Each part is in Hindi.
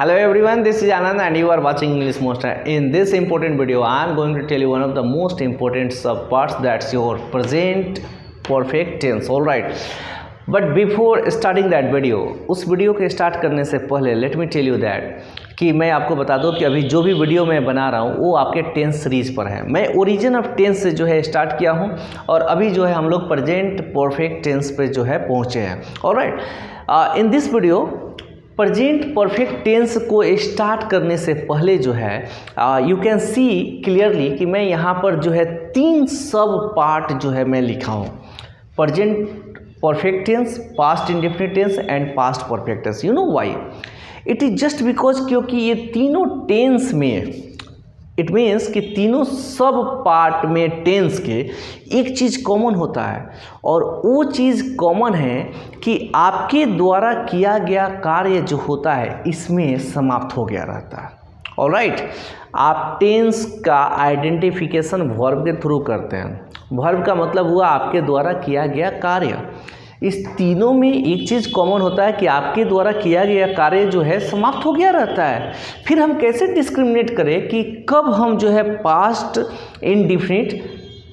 Hello everyone, this is Anand and you are watching English Monster. In this important video, I am going to tell you one of the most important subparts, that's your present perfect tense. All right. But before starting that video, उस वीडियो के स्टार्ट करने से पहले let me tell you that कि मैं आपको बता दूं कि अभी जो भी वीडियो मैं बना रहा हूं वो आपके टेंस सीरीज पर है। मैं ओरिजिन ऑफ टेंस से जो है स्टार्ट किया हूं और अभी जो है हम लोग प्रेजेंट परफेक्ट टेंस पे जो है पहुंचे हैं। Alright, in this video present perfect tense को स्टार्ट करने से पहले जो है यू कैन सी क्लियरली कि मैं यहाँ पर जो है 3 सब पार्ट जो है मैं लिखा हूँ, present perfect tense, past indefinite tense and past perfect tense. You know why? It is just because क्योंकि ये तीनों टेंस में इट मीन्स कि तीनों सब पार्ट में टेंस के एक चीज़ कॉमन होता है और वो चीज़ कॉमन है कि आपके द्वारा किया गया कार्य जो होता है इसमें समाप्त हो गया रहता है। ऑलराइट, आप टेंस का आइडेंटिफिकेशन वर्ब के थ्रू करते हैं। वर्ब का मतलब हुआ आपके द्वारा किया गया कार्य। इस तीनों में एक चीज़ कॉमन होता है कि आपके द्वारा किया गया कार्य जो है समाप्त हो गया रहता है। फिर हम कैसे डिस्क्रिमिनेट करें कि कब हम जो है पास्ट इंडेफिनिट,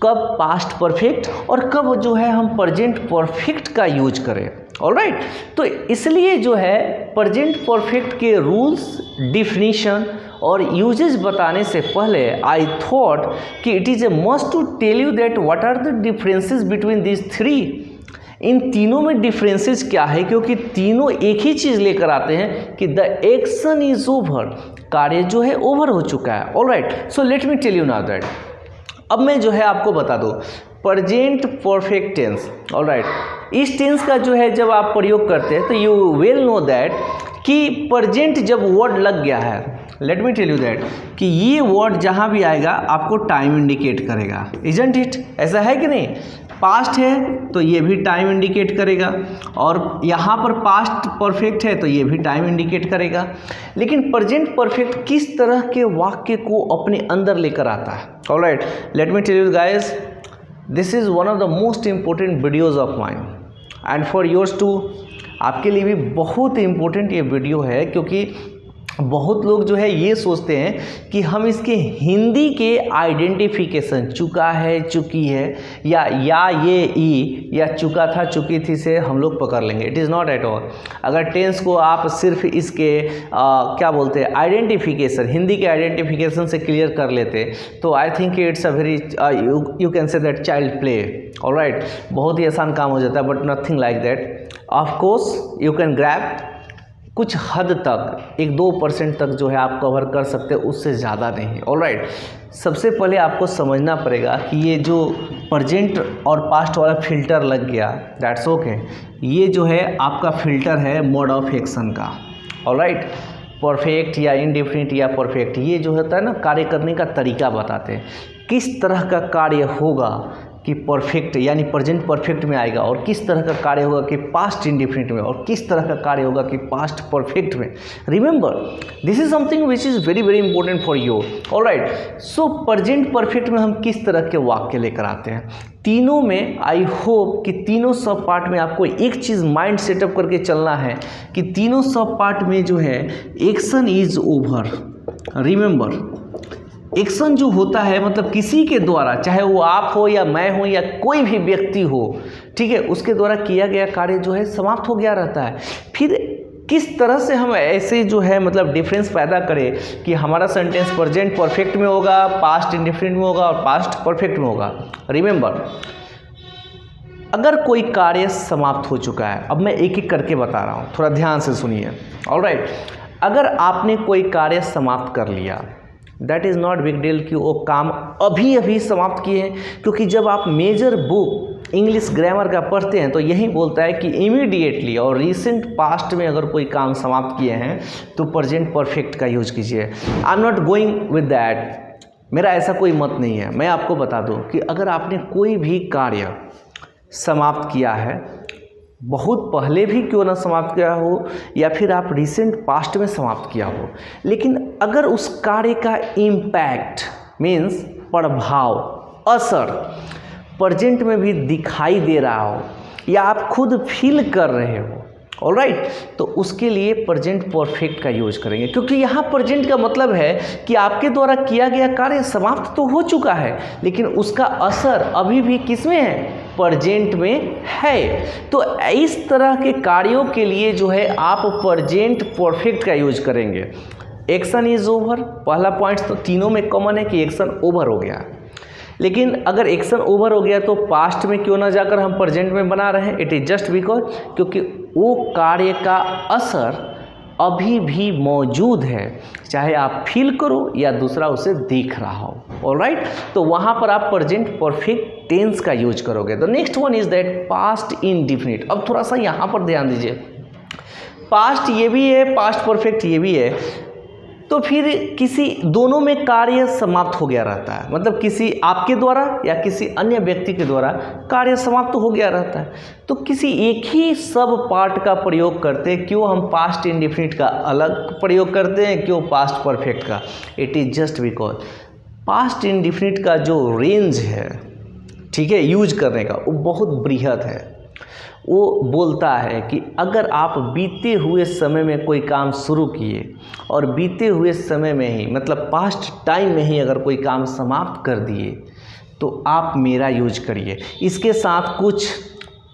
कब पास्ट परफेक्ट और कब जो है हम प्रेजेंट परफेक्ट का यूज करें। ऑलराइट, तो इसलिए जो है प्रेजेंट परफेक्ट के रूल्स, डिफिनीशन और यूजेज बताने से पहले आई थॉट कि it is a must to tell you that what are the differences between this three. इन तीनों में डिफरेंसेस क्या है, क्योंकि तीनों एक ही चीज़ लेकर आते हैं कि द एक्शन इज ओवर, कार्य जो है ओवर हो चुका है। Alright, so let me tell you now that. अब मैं जो है आपको बता दूँ प्रेजेंट परफेक्ट टेंस। ऑलराइट, इस टेंस का जो है जब आप प्रयोग करते हैं तो यू विल नो दैट कि प्रेजेंट जब वर्ड लग गया है, let me tell you that कि ये वर्ड जहाँ भी आएगा आपको टाइम इंडिकेट करेगा। Isn't it? ऐसा है कि नहीं? पास्ट है तो ये भी टाइम इंडिकेट करेगा और यहाँ पर पास्ट परफेक्ट है तो ये भी टाइम इंडिकेट करेगा। लेकिन प्रेजेंट परफेक्ट किस तरह के वाक्य को अपने अंदर लेकर आता है? Alright, let me tell you guys, this is one of the most important videos of mine and for yours too. आपके लिए भी बहुत इम्पोर्टेंट ये वीडियो है, क्योंकि बहुत लोग जो है ये सोचते हैं कि हम इसके हिंदी के आइडेंटिफिकेशन, चुका है, चुकी है या ये ई या चुका था, चुकी थी से हम लोग पकड़ लेंगे। It is not at all. अगर टेंस को आप सिर्फ इसके क्या बोलते हैं आइडेंटिफिकेशन, हिंदी के आइडेंटिफिकेशन से क्लियर कर लेते तो I think it's a very you can say that child play. Alright, बहुत ही आसान काम हो जाता है, but nothing like that. Of course you can grab, कुछ हद तक 1-2% तक जो है आप कवर कर सकते हैं, उससे ज़्यादा नहीं। ऑलराइट, सबसे पहले आपको समझना पड़ेगा कि ये जो प्रेजेंट और पास्ट वाला फिल्टर लग गया, दैट्स ओके। ये जो है आपका फिल्टर है मोड ऑफ एक्शन का। ऑलराइट, परफेक्ट या इंडेफिनिट या परफेक्ट, ये जो होता है ना कार्य करने का तरीका बताते हैं, किस तरह का कार्य होगा कि परफेक्ट यानी प्रेजेंट परफेक्ट में आएगा और किस तरह का कार्य होगा कि पास्ट इंडेफिनिट में और किस तरह का कार्य होगा कि पास्ट परफेक्ट में। Remember, this is something which is very very important for you. Alright, so present perfect में हम किस तरह के वाक्य लेकर आते हैं तीनों में। आई होप कि तीनों सब पार्ट में आपको एक चीज़ माइंड सेटअप करके चलना है कि तीनों सब पार्ट में जो है action is over. Remember, action जो होता है मतलब किसी के द्वारा, चाहे वो आप हो या मैं हो या कोई भी व्यक्ति हो, ठीक है, उसके द्वारा किया गया कार्य जो है समाप्त हो गया रहता है। फिर किस तरह से हम ऐसे जो है मतलब डिफरेंस पैदा करें कि हमारा सेंटेंस प्रेजेंट परफेक्ट में होगा, पास्ट इंडेफिनिट में होगा और पास्ट परफेक्ट में होगा। रिमेंबर, अगर कोई कार्य समाप्त हो चुका है, अब मैं एक एक करके बता रहा हूँ, थोड़ा ध्यान से सुनिए। ऑलराइट, अगर आपने कोई कार्य समाप्त कर लिया, that is not big deal कि वो काम अभी अभी समाप्त किए हैं, क्योंकि जब आप मेजर बुक इंग्लिश ग्रामर का पढ़ते हैं तो यही बोलता है कि इमीडिएटली और रिसेंट पास्ट में अगर कोई काम समाप्त किए हैं तो प्रेजेंट परफेक्ट का यूज कीजिए। I am not going with that, मेरा ऐसा कोई मत नहीं है। मैं आपको बता दूं कि अगर आपने कोई भी कार्य समाप्त किया है, बहुत पहले भी क्यों ना समाप्त किया हो या फिर आप रिसेंट पास्ट में समाप्त किया हो, लेकिन अगर उस कार्य का इम्पैक्ट मीन्स प्रभाव, असर प्रेजेंट में भी दिखाई दे रहा हो या आप खुद फील कर रहे हो, ऑलराइट। तो उसके लिए प्रेजेंट परफेक्ट का यूज करेंगे, क्योंकि यहाँ प्रेजेंट का मतलब है कि आपके द्वारा किया गया कार्य समाप्त तो हो चुका है, लेकिन उसका असर अभी भी किसमें है, प्रेजेंट में है। तो इस तरह के कार्यों के लिए जो है आप प्रेजेंट परफेक्ट का यूज करेंगे। एक्शन इज ओवर, पहला पॉइंट तो तीनों में कॉमन है कि एक्शन ओवर हो गया, लेकिन अगर एक्शन ओवर हो गया तो पास्ट में क्यों ना जाकर हम प्रेजेंट में बना रहे हैं, इट इज जस्ट बिकॉज क्योंकि वो कार्य का असर अभी भी मौजूद है, चाहे आप फील करो या दूसरा उसे देख रहा हो। ऑलराइट, तो वहाँ पर आप प्रेजेंट परफेक्ट टेंस का यूज करोगे। तो next one is that past indefinite. अब थोड़ा सा यहाँ पर ध्यान दीजिए, पास्ट ये भी है, पास्ट परफेक्ट ये भी है, तो फिर किसी दोनों में कार्य समाप्त हो गया रहता है, मतलब किसी आपके द्वारा या किसी अन्य व्यक्ति के द्वारा कार्य समाप्त हो गया रहता है। तो किसी एक ही सब पार्ट का प्रयोग करते हैं, क्यों हम पास्ट इंडेफिनिट का अलग प्रयोग करते हैं, क्यों पास्ट परफेक्ट का, it is just because past indefinite का जो रेंज है, ठीक है, यूज करने का, वो बहुत बृहद है। वो बोलता है कि अगर आप बीते हुए समय में कोई काम शुरू किए और बीते हुए समय में ही, मतलब पास्ट टाइम में ही अगर कोई काम समाप्त कर दिए तो आप मेरा यूज करिए। इसके साथ कुछ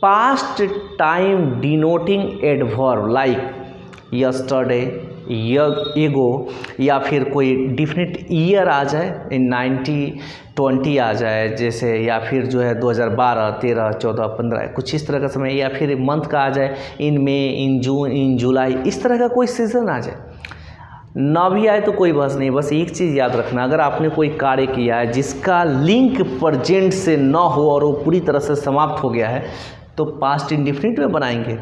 past time denoting adverb like yesterday, एगो, या फिर कोई डिफिनिट ईयर आ जाए, इन 1920 आ जाए जैसे, या फिर जो है 2012, 13, 14, 15 कुछ इस तरह का समय, या फिर मंथ का आ जाए इन मई, इन जून, इन जुलाई, इस तरह का कोई सीजन आ जाए। ना भी आए तो कोई बस नहीं, बस एक चीज़ याद रखना, अगर आपने कोई कार्य किया है जिसका लिंक प्रेजेंट से ना हो और वो पूरी तरह से समाप्त हो गया है तो पास्ट इंडेफिनिट में बनाएंगे।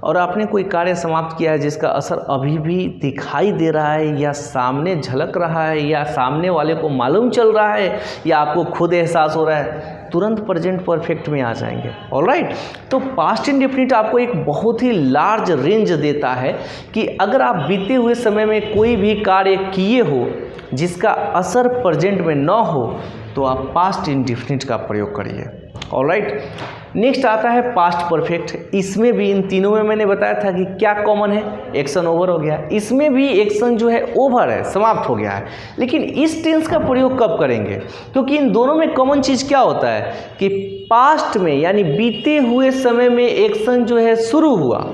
और आपने कोई कार्य समाप्त किया है जिसका असर अभी भी दिखाई दे रहा है या सामने झलक रहा है या सामने वाले को मालूम चल रहा है या आपको खुद एहसास हो रहा है, तुरंत प्रेजेंट परफेक्ट में आ जाएंगे। ऑलराइट, तो पास्ट इंडेफिनिट आपको एक बहुत ही लार्ज रेंज देता है कि अगर आप बीते हुए समय में कोई भी कार्य किए हो जिसका असर प्रेजेंट में न हो तो आप पास्ट इंडेफिनिट का प्रयोग करिए। ऑलराइट, नेक्स्ट आता है पास्ट परफेक्ट। इसमें भी इन तीनों में मैंने बताया था कि क्या कॉमन है, एक्शन ओवर हो गया, इसमें भी एक्शन जो है ओवर है, समाप्त हो गया है। लेकिन इस टेंस का प्रयोग कब करेंगे, क्योंकि इन दोनों में कॉमन चीज़ क्या होता है कि पास्ट में यानी बीते हुए समय में एक्शन जो है शुरू हुआ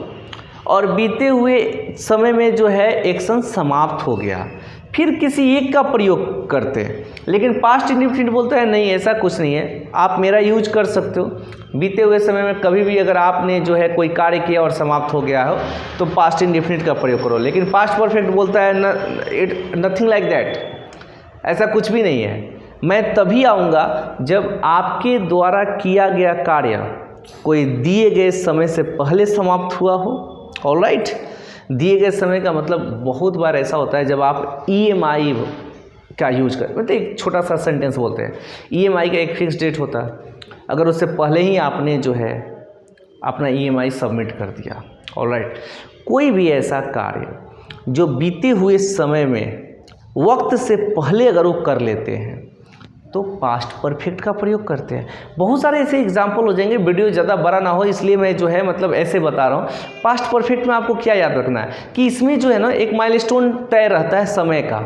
और बीते हुए समय में जो है एक्शन समाप्त हो गया, फिर किसी एक का प्रयोग करते हैं। लेकिन पास्ट इंडेफिनिट बोलता है नहीं, ऐसा कुछ नहीं है, आप मेरा यूज कर सकते हो। बीते हुए समय में कभी भी अगर आपने जो है कोई कार्य किया और समाप्त हो गया हो तो पास्ट इंडेफिनिट का प्रयोग करो। लेकिन पास्ट परफेक्ट बोलता है नथिंग लाइक दैट, ऐसा कुछ भी नहीं है। मैं तभी आऊँगा जब आपके द्वारा किया गया कार्य कोई दिए गए समय से पहले समाप्त हुआ हो। ऑलराइट, दिए गए समय का मतलब बहुत बार ऐसा होता है जब आप EMI का यूज कर, मतलब एक छोटा सा सेंटेंस बोलते हैं, EMI का एक फिक्स डेट होता है, अगर उससे पहले ही आपने जो है अपना EMI सबमिट कर दिया। ऑलराइट, कोई भी ऐसा कार्य जो बीते हुए समय में वक्त से पहले अगर वो कर लेते हैं तो पास्ट परफेक्ट का प्रयोग करते हैं। बहुत सारे ऐसे एग्जाम्पल हो जाएंगे, वीडियो ज़्यादा बड़ा ना हो इसलिए मैं जो है मतलब ऐसे बता रहा हूँ। पास्ट परफेक्ट में आपको क्या याद रखना है कि इसमें जो है ना एक माइलस्टोन तय रहता है समय का।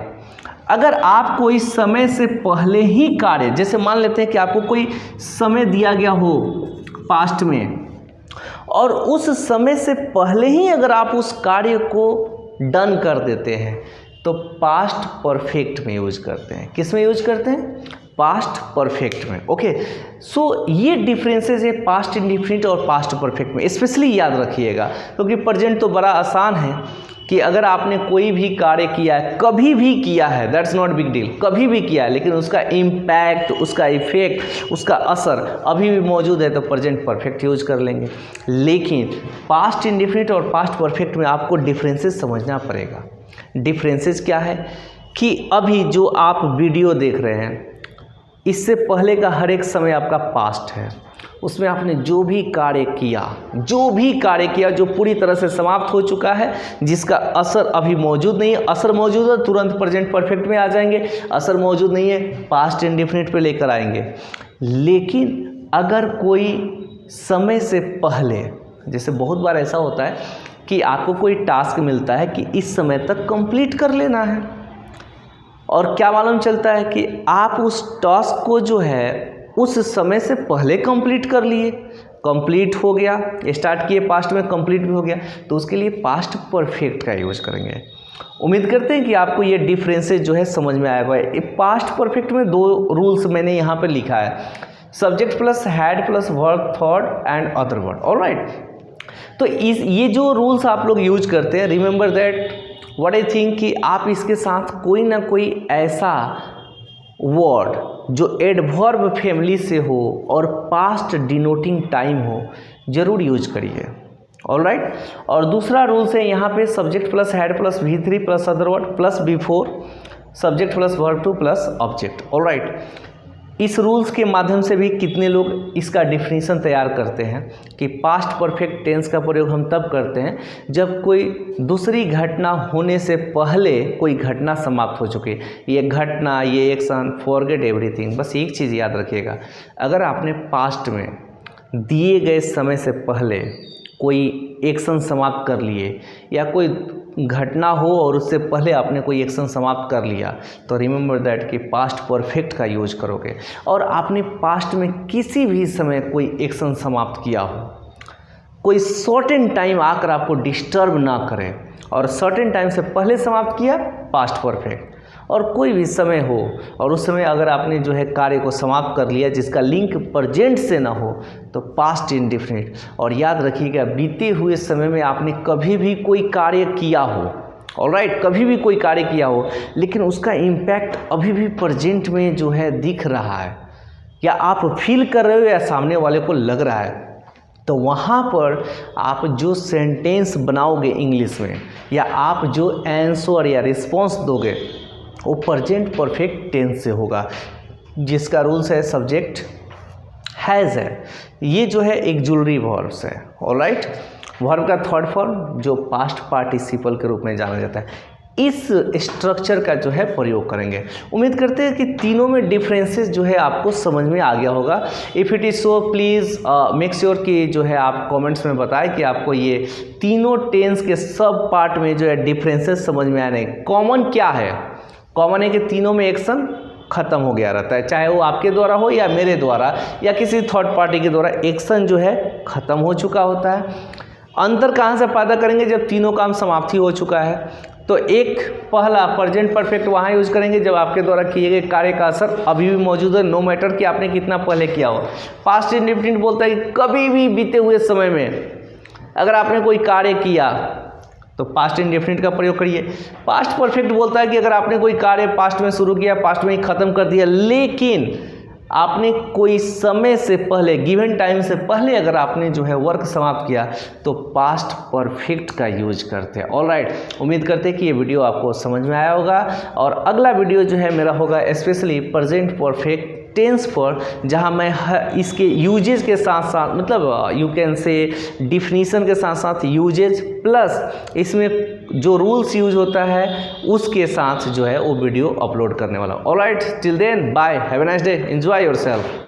अगर आपको इस समय से पहले ही कार्य, जैसे मान लेते हैं कि आपको कोई समय दिया गया हो पास्ट में और उस समय से पहले ही अगर आप उस कार्य को डन कर देते हैं तो पास्ट परफेक्ट में यूज करते हैं। किस में यूज करते हैं, पास्ट परफेक्ट में। ओके, सो ये डिफरेंसेस है पास्ट इंडेफिनिट और पास्ट परफेक्ट में, स्पेशली याद रखिएगा क्योंकि प्रेजेंट तो बड़ा आसान है कि अगर आपने कोई भी कार्य किया है, कभी भी किया है, दैट्स नॉट बिग डील, कभी भी किया है, लेकिन उसका इम्पैक्ट, उसका इफेक्ट, उसका असर अभी भी मौजूद है तो प्रेजेंट परफेक्ट यूज कर लेंगे। लेकिन पास्ट इंडेफिनिट और पास्ट परफेक्ट में आपको डिफरेंसेस समझना पड़ेगा। डिफरेंसेस क्या है कि अभी जो आप वीडियो देख रहे हैं इससे पहले का हर एक समय आपका पास्ट है, उसमें आपने जो भी कार्य किया जो पूरी तरह से समाप्त हो चुका है, जिसका असर अभी मौजूद नहीं है। असर मौजूद है तुरंत प्रेजेंट परफेक्ट में आ जाएंगे, असर मौजूद नहीं है पास्ट इंडेफिनिट पे लेकर आएंगे। लेकिन अगर कोई समय से पहले, जैसे बहुत बार ऐसा होता है कि आपको कोई टास्क मिलता है कि इस समय तक कंप्लीट कर लेना है, और क्या मालूम चलता है कि आप उस टास्क को जो है उस समय से पहले कंप्लीट कर लिए, कंप्लीट हो गया, स्टार्ट किए पास्ट में कंप्लीट भी हो गया, तो उसके लिए पास्ट परफेक्ट का यूज करेंगे। उम्मीद करते हैं कि आपको ये डिफरेंसेस जो है समझ में आएगा। पास्ट परफेक्ट में दो रूल्स मैंने यहाँ पे लिखा है, subject plus had plus verb thought and other word. Alright, तो ये जो रूल्स आप लोग यूज करते हैं, remember that what I think कि आप इसके साथ कोई ना कोई ऐसा वर्ड जो एडवर्ब फैमिली से हो और पास्ट डिनोटिंग टाइम हो जरूर यूज करिए। ऑलराइट, और दूसरा रूल्स है यहाँ पे subject plus had plus V3 plus other word plus before subject plus verb two plus object. Alright, इस रूल्स के माध्यम से भी कितने लोग इसका डिफिनीशन तैयार करते हैं कि पास्ट परफेक्ट टेंस का प्रयोग हम तब करते हैं जब कोई दूसरी घटना होने से पहले कोई घटना समाप्त हो चुकी। ये घटना, ये एक्शन, फॉरगेट एवरीथिंग। बस एक चीज़ याद रखिएगा, अगर आपने पास्ट में दिए गए समय से पहले कोई एक्शन समाप्त कर लिए या कोई घटना हो और उससे पहले आपने कोई एक्शन समाप्त कर लिया, तो रिमेंबर दैट कि पास्ट परफेक्ट का यूज करोगे। और आपने पास्ट में किसी भी समय कोई एक्शन समाप्त किया हो, कोई सर्टेन टाइम आकर आपको डिस्टर्ब ना करे और सर्टेन टाइम से पहले समाप्त किया, पास्ट परफेक्ट। और कोई भी समय हो और उस समय अगर आपने जो है कार्य को समाप्त कर लिया जिसका लिंक प्रेजेंट से ना हो, तो पास्ट इंडेफिनिट। और याद रखिएगा, बीते हुए समय में आपने कभी भी कोई कार्य किया हो, ऑलराइट, कभी भी कोई कार्य किया हो, लेकिन उसका इम्पैक्ट अभी भी प्रेजेंट में जो है दिख रहा है या आप फील कर रहे हो या सामने वाले को लग रहा है, तो वहाँ पर आप जो सेंटेंस बनाओगे इंग्लिश में या आप जो आंसर या रिस्पॉन्स दोगे वो प्रेजेंट परफेक्ट टेंस से होगा, जिसका रूल्स है सब्जेक्ट हैज़ है। ये जो है एक जुलरी वर्ब्स है। ऑलराइट, वर्ब का थर्ड फॉर्म जो पास्ट पार्टिसिपल के रूप में जाना जाता है, इस स्ट्रक्चर का जो है प्रयोग करेंगे। उम्मीद करते हैं कि तीनों में डिफरेंसेस जो है आपको समझ में आ गया होगा। If it is so please make sure कि जो है आप कमेंट्स में बताएं कि आपको ये तीनों टेंस के सब पार्ट में जो है डिफरेंसेस समझ में आने। कॉमन क्या है? कॉमन है कि तीनों में एक्शन खत्म हो गया रहता है, चाहे वो आपके द्वारा हो या मेरे द्वारा या किसी थर्ड पार्टी के द्वारा, एक्शन जो है खत्म हो चुका होता है। अंतर कहाँ से पैदा करेंगे? जब तीनों काम समाप्ति हो चुका है। तो एक पहला प्रेजेंट परफेक्ट वहाँ यूज करेंगे जब आपके द्वारा किए गए कार्य का असर अभी भी मौजूद है, नो मैटर कि आपने कितना पहले किया हो। पास्ट इंडेफिनिट बोलता है कि कभी भी बीते हुए समय में अगर आपने कोई कार्य किया तो पास्ट इंडेफिनिट का प्रयोग करिए। पास्ट परफेक्ट बोलता है कि अगर आपने कोई कार्य पास्ट में शुरू किया, पास्ट में ही खत्म कर दिया, लेकिन आपने कोई समय से पहले, गिवन टाइम से पहले अगर आपने जो है वर्क समाप्त किया, तो पास्ट परफेक्ट का यूज करते हैं। ऑलराइट, उम्मीद करते हैं कि ये वीडियो आपको समझ में आया होगा। और अगला वीडियो जो है मेरा होगा स्पेशली प्रेजेंट परफेक्ट टेंस पर, जहां मैं इसके यूजेज के साथ साथ, मतलब यू कैन से डिफिनीशन के साथ साथ यूजेज प्लस इसमें जो रूल्स यूज होता है उसके साथ जो है वो वीडियो अपलोड करने वाला हूँ। Alright, till then bye, have a nice day, enjoy yourself.